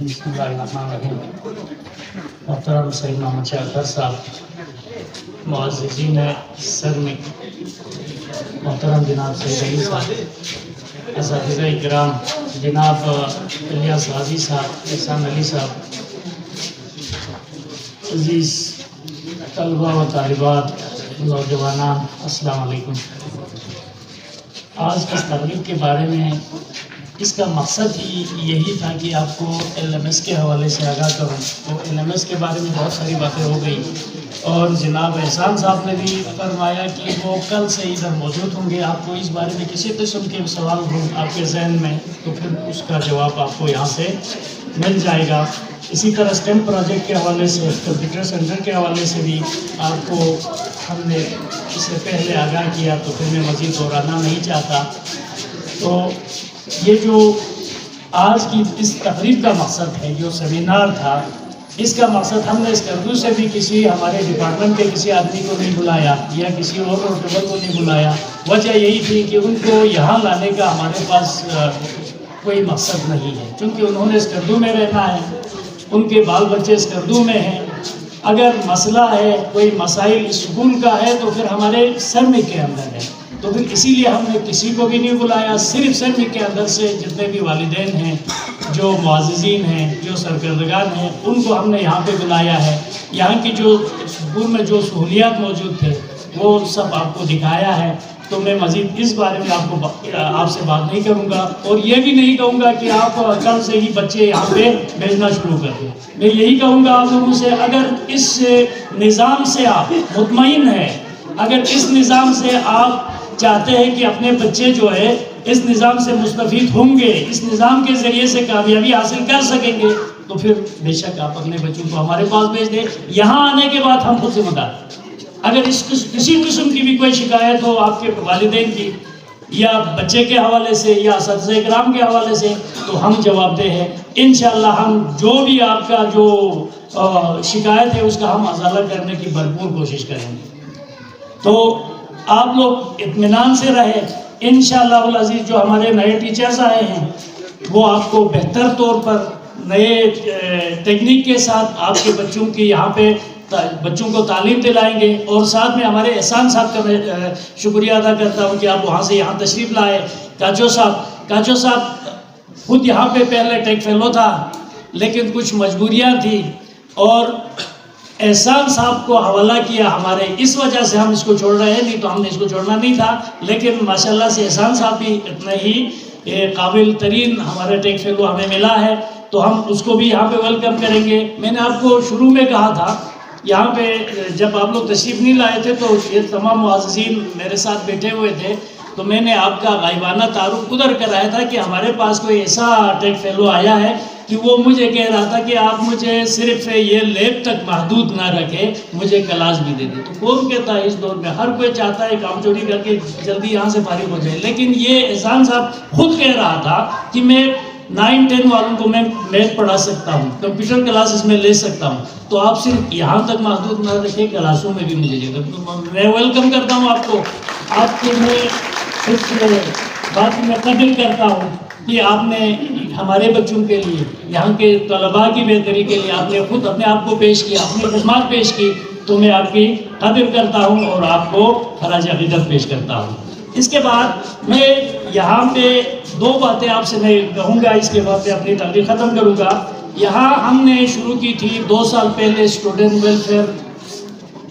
بسم اللہ الرحمن الرحیم۔ محترم سید محمد شاہ اختر صاحب، معززین سر میں محترم جناب سید علی صاحب، اساتذہ اکرام جناب الیاس غازی صاحب، احسان علی صاحب، عزیز طلبہ و طالبات، نوجوانان، السلام علیکم۔ آج اس تقریب کے بارے میں اس کا مقصد ہی یہی تھا کہ آپ کو ایل ایم ایس کے حوالے سے آگاہ کروں۔ تو ایل ایم ایس کے بارے میں بہت ساری باتیں ہو گئی، اور جناب احسان صاحب نے بھی فرمایا کہ وہ کل سے ادھر موجود ہوں گے۔ آپ کو اس بارے میں کسی قسم کے سوال ہوں آپ کے ذہن میں تو پھر اس کا جواب آپ کو یہاں سے مل جائے گا۔ اسی طرح اسٹیم پروجیکٹ کے حوالے سے، کمپیوٹر سینٹر کے حوالے سے بھی آپ کو ہم نے اس سے پہلے آگاہ کیا، تو پھر میں مزید دہرانا نہیں چاہتا۔ تو یہ جو آج کی اس تقریب کا مقصد ہے، جو سیمینار تھا، اس کا مقصد ہم نے اس کردو سے بھی کسی ہمارے ڈپارٹمنٹ کے کسی آدمی کو نہیں بلایا یا کسی اور روٹیبل کو نہیں بلایا۔ وجہ یہی تھی کہ ان کو یہاں لانے کا ہمارے پاس کوئی مقصد نہیں ہے، چونکہ انہوں نے اس کردو میں رہنا ہے، ان کے بال بچے اس کردو میں ہیں۔ اگر مسئلہ ہے، کوئی مسائل اسکول کا ہے تو پھر ہمارے سرمی کے اندر ہے، تو پھر اسی لیے ہم نے کسی کو بھی نہیں بلایا۔ صرف سرمی کے اندر سے جتنے بھی والدین ہیں، جو معززین ہیں، جو سرکردگان ہیں، ان کو ہم نے یہاں پہ بلایا ہے۔ یہاں کی جو اسکول میں جو سہولیات موجود تھے وہ سب آپ کو دکھایا ہے۔ تو میں مزید اس بارے میں آپ سے بات نہیں کروں گا، اور یہ بھی نہیں کہوں گا کہ آپ کل سے ہی بچے یہاں پہ بھیجنا شروع کر دیں۔ میں یہی کہوں گا آپ لوگوں سے، اگر اس نظام سے آپ مطمئن ہیں، اگر اس نظام سے آپ چاہتے ہیں کہ اپنے بچے جو ہے اس نظام سے مستفید ہوں گے، اس نظام کے ذریعے سے کامیابی حاصل کر سکیں گے، تو پھر بے شک آپ اپنے بچوں کو ہمارے پاس بھیج دیں۔ یہاں آنے کے بعد ہم خود ذمہ دار ہیں۔ اگر کسی قسم کی بھی کوئی شکایت ہو آپ کے والدین کی، یا بچے کے حوالے سے یا اساتذہ اکرام کے حوالے سے، تو ہم جواب دہ ہیں۔ انشاءاللہ ہم جو بھی آپ کا جو شکایت ہے اس کا ہم ازالہ کرنے کی بھرپور کوشش کریں گے۔ تو آپ لوگ اطمینان سے رہیں۔ انشاءاللہ العزیز جو ہمارے نئے ٹیچرز آئے ہیں وہ آپ کو بہتر طور پر نئے ٹیکنیک کے ساتھ آپ کے بچوں کی یہاں پہ بچوں کو تعلیم دلائیں گے۔ اور ساتھ میں ہمارے احسان صاحب کا میں شکریہ ادا کرتا ہوں کہ آپ وہاں سے یہاں تشریف لائے۔ کاچو صاحب خود یہاں پہ پہلے ٹیک فیلو تھا، لیکن کچھ مجبوریاں تھیں اور احسان صاحب کو حوالہ کیا ہمارے، اس وجہ سے ہم اس کو چھوڑ رہے ہیں، نہیں تو ہم نے اس کو چھوڑنا نہیں تھا۔ لیکن ماشاءاللہ سے احسان صاحب بھی اتنا ہی قابل ترین ہمارا ٹیک فیلو ہمیں ملا ہے، تو ہم اس کو بھی یہاں پہ ویلکم کریں گے۔ میں نے آپ کو شروع میں کہا تھا، یہاں پہ جب آپ لوگ تشریف نہیں لائے تھے تو یہ تمام معززین میرے ساتھ بیٹھے ہوئے تھے، تو میں نے آپ کا غائبانہ تعارف ادھر کرایا تھا کہ ہمارے پاس کوئی ایسا ٹیک فیلو آیا ہے کہ وہ مجھے کہہ رہا تھا کہ آپ مجھے صرف یہ لیب تک محدود نہ رکھیں، مجھے کلاس بھی دے دیں۔ تو کون کہتا ہے اس دور میں ہر کوئی چاہتا ہے کام چوری کر کے جلدی یہاں سے فارغ ہو جائے، لیکن یہ احسان صاحب خود کہہ رہا تھا کہ میں 9-10 والوں کو میں میتھ پڑھا سکتا ہوں، کمپیوٹر کلاسز میں لے سکتا ہوں، تو آپ صرف یہاں تک محدود نہ رکھیں، کلاسوں میں بھی مجھے جگہ۔ میں ویلکم کرتا ہوں آپ کو میں اس بات میں قدر کرتا ہوں کہ آپ نے ہمارے بچوں کے لیے، یہاں کے طلباء کی بہتری کے لیے آپ نے خود اپنے آپ کو پیش کیا، اپنی خدمات پیش کی، تو میں آپ کی قدر کرتا ہوں اور آپ کو خراج عقیدت پیش کرتا ہوں۔ اس کے بعد میں یہاں پہ 2 باتیں آپ سے میں کہوں گا، اس کے بعد میں اپنی تقریر ختم کروں گا۔ یہاں ہم نے شروع کی تھی 2 سال پہلے اسٹوڈنٹ ویلفیئر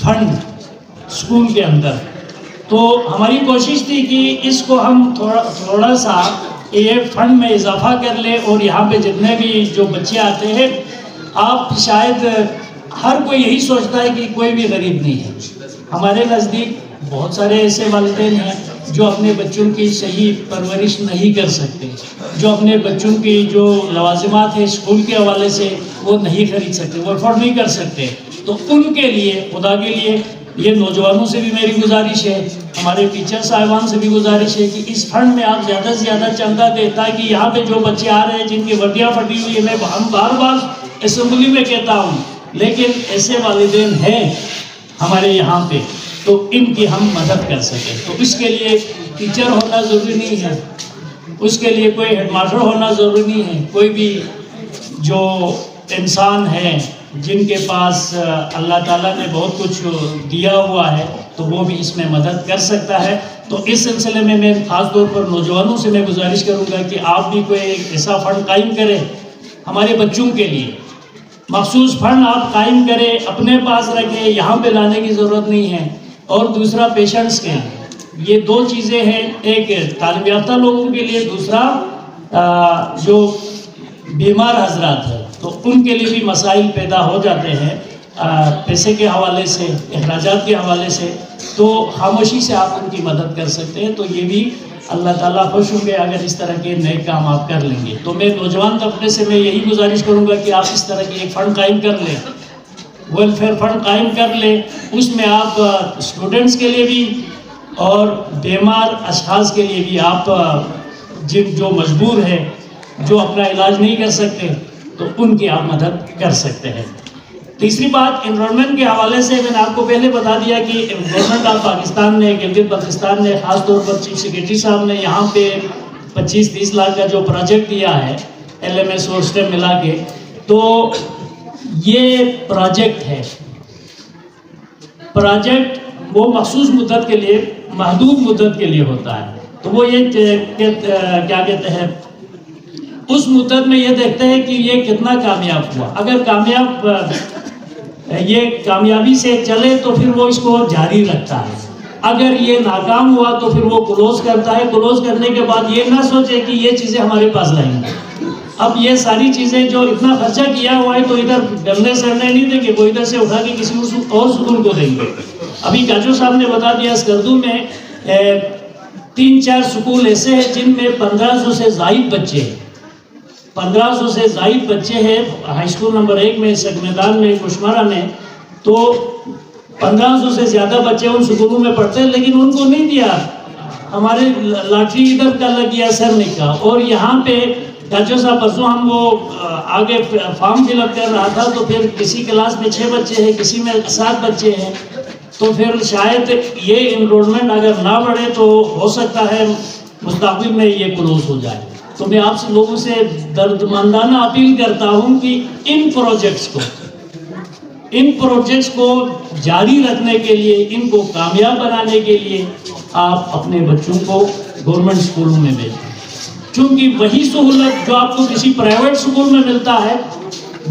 فنڈ اسکول کے اندر، تو ہماری کوشش تھی کہ اس کو ہم تھوڑا سا یہ فنڈ میں اضافہ کر لیں، اور یہاں پہ جتنے بھی جو بچے آتے ہیں، آپ شاید ہر کوئی یہی سوچتا ہے کہ کوئی بھی غریب نہیں ہے۔ ہمارے نزدیک بہت سارے ایسے والدین ہیں جو اپنے بچوں کی صحیح پرورش نہیں کر سکتے، جو اپنے بچوں کی جو لوازمات ہیں اسکول کے حوالے سے وہ نہیں خرید سکتے، وہ افورڈ نہیں کر سکتے۔ تو ان کے لیے، خدا کے لیے، یہ نوجوانوں سے بھی میری گزارش ہے، ہمارے ٹیچر صاحبان سے بھی گزارش ہے کہ اس فنڈ میں آپ زیادہ سے زیادہ چندہ دیں، تاکہ یہاں پہ جو بچے آ رہے ہیں جن کی وردیاں پھٹی ہوئی ہیں، ہم بار بار اسمبلی میں کہتا ہوں، لیکن ایسے والدین ہیں ہمارے یہاں پہ، تو ان کی ہم مدد کر سکیں۔ تو اس کے لیے ٹیچر ہونا ضروری نہیں ہے، اس کے لیے کوئی ہیڈ ماسٹر ہونا ضروری نہیں ہے، کوئی بھی جو انسان ہیں جن کے پاس اللہ تعالیٰ نے بہت کچھ دیا ہوا ہے تو وہ بھی اس میں مدد کر سکتا ہے. تو اس سلسلے میں خاص طور پر نوجوانوں سے میں گزارش کروں گا کہ آپ بھی کوئی ایسا فنڈ قائم کریں ہمارے بچوں کے لیے. مخصوص فنڈ آپ قائم کریں، اپنے پاس رکھیں، یہاں پہ لانے کی ضرورت نہیں ہے. اور دوسرا پیشنٹس کے لیے، یہ دو چیزیں ہیں، ایک تعلیم یافتہ لوگوں کے لیے، دوسرا جو بیمار حضرات ہیں تو ان کے لیے بھی مسائل پیدا ہو جاتے ہیں پیسے کے حوالے سے، اخراجات کے حوالے سے. تو خاموشی سے آپ ان کی مدد کر سکتے ہیں. تو یہ بھی اللہ تعالیٰ خوش ہوں گے اگر اس طرح کے نئے کام آپ کر لیں گے. تو میں نوجوان طبقے سے میں یہی گزارش کروں گا کہ آپ اس طرح کے ایک فنڈ قائم کر لیں، ویلفیئر فنڈ قائم کر لیں. اس میں آپ اسٹوڈنٹس کے لیے بھی اور بیمار اشخاص کے لیے بھی، آپ جو مجبور ہیں، جو اپنا علاج نہیں کر سکتے، تو ان کی آپ مدد کر سکتے ہیں. تیسری بات انرولمنٹ کے حوالے سے میں نے آپ کو پہلے بتا دیا کہ گورنمنٹ آف پاکستان نے، گلگت بلتستان نے، خاص طور پر چیف سیکریٹری صاحب نے یہاں پہ 25-30 لاکھ کا جو پروجیکٹ دیا ہے LMS اور STEM ملا کے. تو یہ پروجیکٹ ہے، پروجیکٹ وہ مخصوص مدت کے لیے، محدود مدت کے لیے ہوتا ہے. تو وہ یہ کیا کہتے ہیں، اس مدت میں یہ دیکھتے ہیں کہ یہ کتنا کامیاب ہوا. اگر یہ کامیابی سے چلے تو پھر وہ اس کو جاری رکھتا ہے. اگر یہ ناکام ہوا تو پھر وہ کلوز کرتا ہے. کلوز کرنے کے بعد یہ نہ سوچے کہ یہ چیزیں ہمارے پاس رہیں گی. اب یہ ساری چیزیں جو اتنا خرچہ کیا ہوا ہے تو ادھر ڈلنے سرنے نہیں دیں گے، وہ ادھر سے اٹھا کے کسی اور سکول کو دیں گے. ابھی کاجو صاحب نے بتا دیا اسکردو میں 3-4 سکول ایسے ہیں جن میں 1500 سے زائد بچے ہیں. 1500 سے زائد بچے ہیں ہائی اسکول نمبر 1 میں، سگ میدان میں، کشمارہ میں. تو 1500 سے زیادہ بچے ان سکولوں میں پڑھتے ہیں، لیکن ان کو نہیں دیا. ہمارے لاٹری ادھر کا لگ گیا سرنک کا. اور یہاں پہ کاجو صاحب پرسوں ہم وہ آگے فارم فل اپ کر رہا تھا تو پھر کسی کلاس میں 6 بچے ہیں، کسی میں 7 بچے ہیں. تو پھر شاید یہ انرولمنٹ اگر نہ بڑھے تو ہو سکتا ہے مستقبل میں یہ کلوز ہو جائے. تو میں آپ سے لوگوں سے دردمندانہ اپیل کرتا ہوں کہ ان پروجیکٹس کو جاری رکھنے کے لیے، ان کو کامیاب بنانے کے لیے آپ اپنے بچوں کو گورنمنٹ اسکولوں میں بھیجیں. چونکہ وہی سہولت جو آپ کو کسی پرائیویٹ اسکول میں ملتا ہے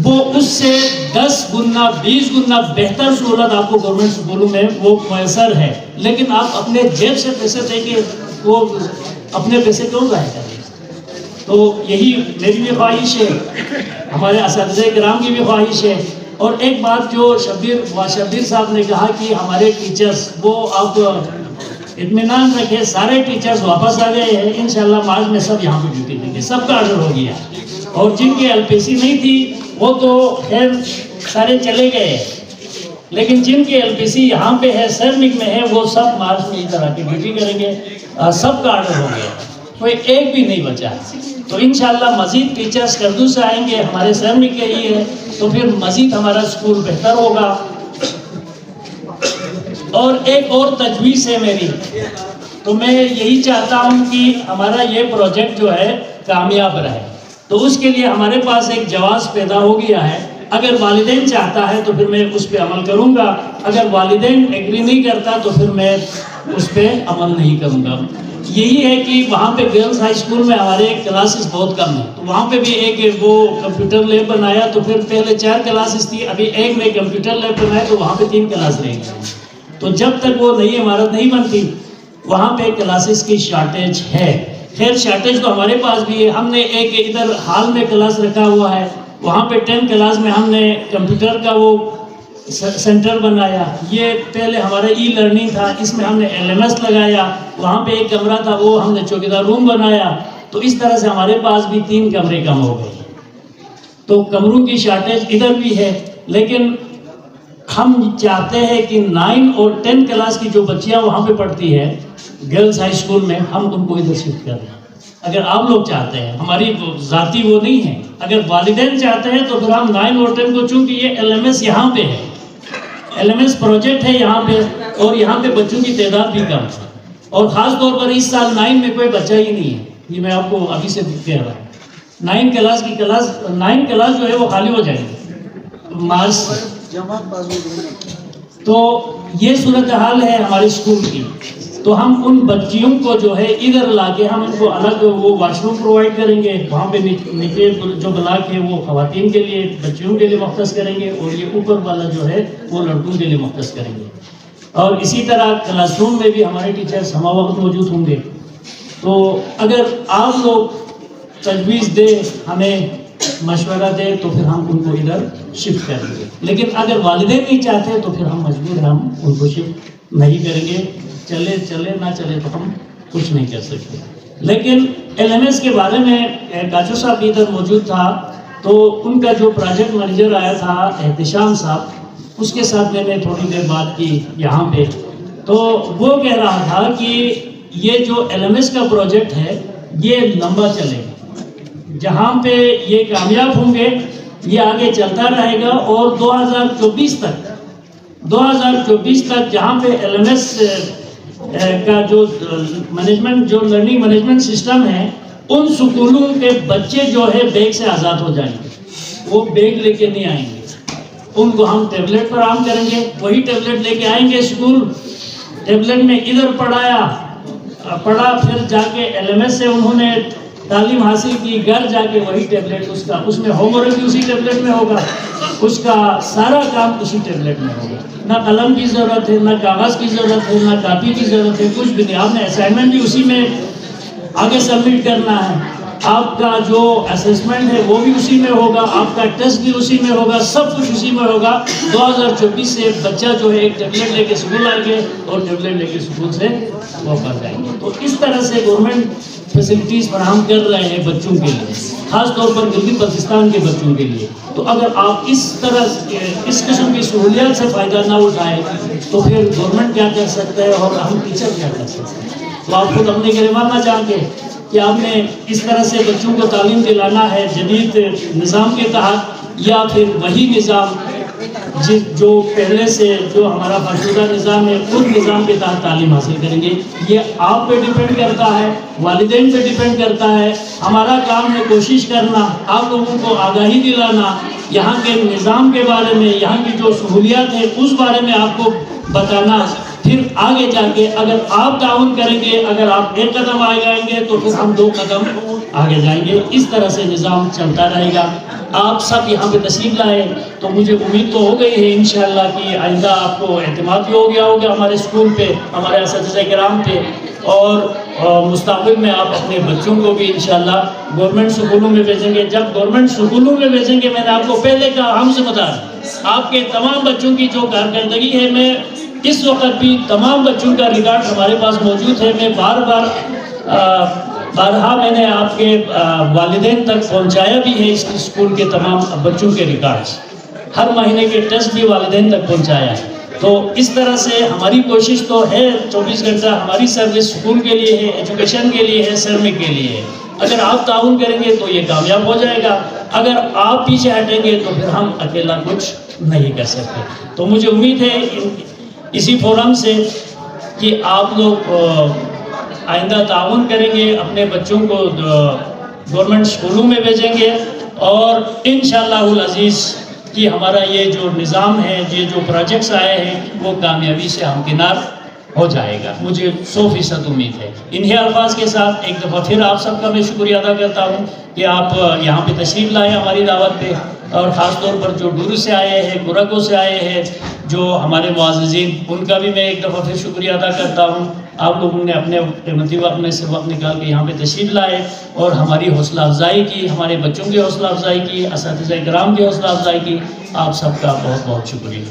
وہ اس سے 10 گنا 20 گنا بہتر سہولت آپ کو گورنمنٹ اسکولوں میں وہ میسر ہے. لیکن آپ اپنے جیب سے پیسے دے کے وہ اپنے پیسے کیوں ضائع کریں؟ تو یہی میری بھی خواہش ہے، ہمارے اساتذہ کرام کی بھی خواہش ہے. اور ایک بات جو شبیر صاحب نے کہا کہ ہمارے ٹیچرز، وہ آپ اطمینان رکھیں، سارے ٹیچرز واپس آ گئے ہیں انشاءاللہ. مارچ میں سب یہاں پہ ڈیوٹی دیں گے، سب کا آرڈر ہو گیا. اور جن کے LPC نہیں تھی وہ تو خیر سارے چلے گئے، لیکن جن کے LPC یہاں پہ ہے، سرنک میں ہے، وہ سب مارچ میں اس طرح کی ڈیوٹی کریں گے. سب کا آرڈر ہو گیا، کوئی ایک بھی نہیں بچا. تو انشاءاللہ مزید ٹیچرز اسکردو سے آئیں گے، ہمارے سرنک کے ہی ہے، تو پھر مزید ہمارا اسکول بہتر ہوگا. اور ایک اور تجویز ہے میری، تو میں یہی چاہتا ہوں کہ ہمارا یہ پروجیکٹ جو ہے کامیاب رہے. تو اس کے لیے ہمارے پاس ایک جواز پیدا ہو گیا ہے. اگر والدین چاہتا ہے تو پھر میں اس پہ عمل کروں گا، اگر والدین ایگری نہیں کرتا تو پھر میں اس پہ عمل نہیں کروں گا. یہی ہے کہ وہاں پہ گرلز ہائی اسکول میں ہمارے کلاسز بہت کم ہیں، تو وہاں پہ بھی ایک وہ کمپیوٹر لیب بنایا. تو پھر پہلے 4 کلاسز تھی، ابھی ایک میں کمپیوٹر لیب بنایا تو وہاں پہ 3 کلاس رہ گئی. تو جب تک وہ نئی عمارت نہیں بنتی وہاں پہ کلاسز کی شارٹیج ہے. خیر شارٹیج تو ہمارے پاس بھی ہے. ہم نے ایک ادھر ہال میں کلاس رکھا ہوا ہے، وہاں پہ 10 کلاس میں ہم نے کمپیوٹر کا وہ سینٹر بنایا. یہ پہلے ہمارا لرننگ تھا، اس میں ہم نے LMS لگایا. وہاں پہ ایک کمرہ تھا، وہ ہم نے چوکیدار روم بنایا. تو اس طرح سے ہمارے پاس بھی 3 کمرے کم ہو گئے. تو کمروں کی شارٹیج ادھر بھی ہے، لیکن ہم چاہتے ہیں کہ 9 اور 10 کلاس کی جو بچیاں وہاں پہ پڑھتی ہے گرلز ہائی اسکول میں، ہم ان کو ادھر شفٹ کر دیں. اگر آپ لوگ چاہتے ہیں، ہماری ذاتی وہ نہیں ہے. اگر والدین چاہتے ہیں تو پھر ہم 9 اور 10 کو، چونکہ یہ LMS یہاں پہ ہے، LMS پروجیکٹ ہے یہاں پہ، اور یہاں پہ بچوں کی تعداد بھی کم ہے. اور خاص طور پر اس سال 9 میں کوئی بچہ ہی نہیں ہے، یہ میں آپ کو ابھی سے کہہ رہا ہوں. 9 کلاس جو ہے وہ خالی ہو جائیں گے مارچ سے. تو یہ صورتحال ہے ہمارے اسکول کی. تو ہم ان بچیوں کو جو ہے ادھر لا کے ہم ان کو الگ وہ واش روم پرووائڈ کریں گے. وہاں پہ نیچے جو بلاک ہے وہ خواتین کے لیے بچیوں کے لیے مختص کریں گے اور یہ اوپر والا جو ہے وہ لڑکوں کے لیے مختص کریں گے. اور اسی طرح کلاس روم میں بھی ہمارے ٹیچرز ہمہ وقت موجود ہوں گے. تو اگر آپ لوگ تجویز دے ہمیں مشورہ دے تو پھر ہم ان کو ادھر شفٹ کریں گے. لیکن اگر والدین نہیں چاہتے تو پھر ہم مجبور ہم ان کو شفٹ نہیں کریں گے. چلے نہ چلے تو ہم کچھ نہیں کر سکتے. لیکن LMS کے بارے میں کاچو صاحب ادھر موجود تھا تو ان کا جو پروجیکٹ مینیجر آیا تھا احتشام صاحب, اس کے ساتھ میں نے تھوڑی دیر بات کی یہاں پہ. تو وہ کہہ رہا تھا کہ یہ جو LMS کا پروجیکٹ ہے یہ لمبا چلے گا. جہاں پہ یہ کامیاب ہوں گے یہ آگے چلتا رہے گا اور 2024 تک جہاں پہ LMS کا جو مینجمنٹ جو لرننگ مینجمنٹ سسٹم ہے ان سکولوں کے بچے جو ہے بیگ سے آزاد ہو جائیں گے. وہ بیگ لے کے نہیں آئیں گے. ان کو ہم ٹیبلٹ فراہم کریں گے. وہی ٹیبلٹ لے کے آئیں گے اسکول. ٹیبلٹ میں ادھر پڑھا پھر جا کے LMS سے انہوں نے تعلیم حاصل کی. گھر جا کے وہی ٹیبلٹ اس میں ہوم ورک بھی اسی ٹیبلٹ میں ہوگا. اس کا سارا کام اسی ٹیبلٹ میں ہوگا. نہ قلم کی ضرورت ہے, نہ کاغذ کی ضرورت ہے, نہ کاپی کی ضرورت ہے, کچھ بھی نہیں. آپ نے اسائنمنٹ بھی اسی میں آگے سبمٹ کرنا ہے. آپ کا جو اسسمنٹ ہے وہ بھی اسی میں ہوگا. آپ کا ٹیسٹ بھی اسی میں ہوگا. سب کچھ اسی میں ہوگا. 2024 سے بچہ جو ہے ایک ٹیبلٹ لے کے اسکول آئیں گے اور ٹیبلٹ لے کے اسکول سے واپس جائیں گے. تو اس طرح سے گورنمنٹ فیسلٹیز فراہم کر رہے ہیں بچوں کے لیے, خاص طور پر گلگت بلتستان کے بچوں کے لیے. تو اگر آپ اس قسم کی سہولیات سے فائدہ نہ اٹھائیں تو پھر گورنمنٹ کیا کر سکتا ہے اور ہم ٹیچر کیا کر سکتے ہیں. تو آپ خود اپنے گرما نہ جان کے کہ آپ نے اس طرح سے بچوں کو تعلیم دلانا ہے جدید نظام کے تحت, یا پھر وہی نظام جو پہلے سے جو ہمارا فرشدہ نظام ہے اس نظام کے تحت تعلیم حاصل کریں گے. یہ آپ پہ ڈیپینڈ کرتا ہے, والدین پہ ڈیپینڈ کرتا ہے. ہمارا کام ہے کوشش کرنا, آپ لوگوں کو آگاہی دلانا, یہاں کے نظام کے بارے میں, یہاں کی جو سہولیات ہیں اس بارے میں آپ کو بتانا. پھر آگے جا کے اگر آپ تعاون کریں گے, اگر آپ ایک قدم آگے آئیں گے تو پھر ہم 2 قدم آگے جائیں گے. اس طرح سے نظام چلتا رہے گا. آپ سب یہاں پہ تشریف لائے تو مجھے امید تو ہو گئی ہے انشاءاللہ کہ آئندہ آپ کو اعتماد بھی ہو گیا ہوگا ہمارے اسکول پہ, ہمارے اساتذہ کرام پہ, اور مستقبل میں آپ اپنے بچوں کو بھی انشاءاللہ گورنمنٹ سکولوں میں بھیجیں گے. جب گورنمنٹ سکولوں میں بھیجیں گے, میں نے آپ کو پہلے کہا, ہم سے بتا آپ کے تمام بچوں کی جو کارکردگی ہے, میں اس وقت بھی تمام بچوں کا ریکارڈ ہمارے پاس موجود ہے. میں بارہا میں نے آپ کے والدین تک پہنچایا بھی ہے اس اسکول کے تمام بچوں کے ریکارڈز. ہر مہینے کے ٹیسٹ بھی والدین تک پہنچایا ہے. تو اس طرح سے ہماری کوشش تو ہے 24 گھنٹہ ہماری سروس اسکول کے لیے ہے, ایجوکیشن کے لیے ہے, سرمک کے لیے ہے. اگر آپ تعاون کریں گے تو یہ کامیاب ہو جائے گا. اگر آپ پیچھے ہٹیں گے تو پھر ہم اکیلا کچھ نہیں کر سکتے. تو مجھے امید ہے اسی فورم سے کہ آپ لوگ آئندہ تعاون کریں گے, اپنے بچوں کو گورنمنٹ اسکولوں میں بھیجیں گے, اور انشاءاللہ العزیز کہ ہمارا یہ جو نظام ہے, یہ جو پروجیکٹس آئے ہیں وہ کامیابی سے ہمکنار ہو جائے گا. مجھے 100% امید ہے. انہی الفاظ کے ساتھ ایک دفعہ پھر آپ سب کا میں شکریہ ادا کرتا ہوں کہ آپ یہاں پہ تشریف لائے ہماری دعوت پہ, اور خاص طور پر جو دور سے آئے ہیں, گرگوں سے آئے ہیں, جو ہمارے معززین, ان کا بھی میں ایک دفعہ پھر شکریہ ادا کرتا ہوں. آپ لوگوں نے اپنے قیمتی وقت میں سے وقت نکال کے یہاں پہ تشریف لائے اور ہماری حوصلہ افزائی کی, ہمارے بچوں کی حوصلہ افزائی کی, اساتذہ کرام کی حوصلہ افزائی کی. آپ سب کا بہت بہت شکریہ.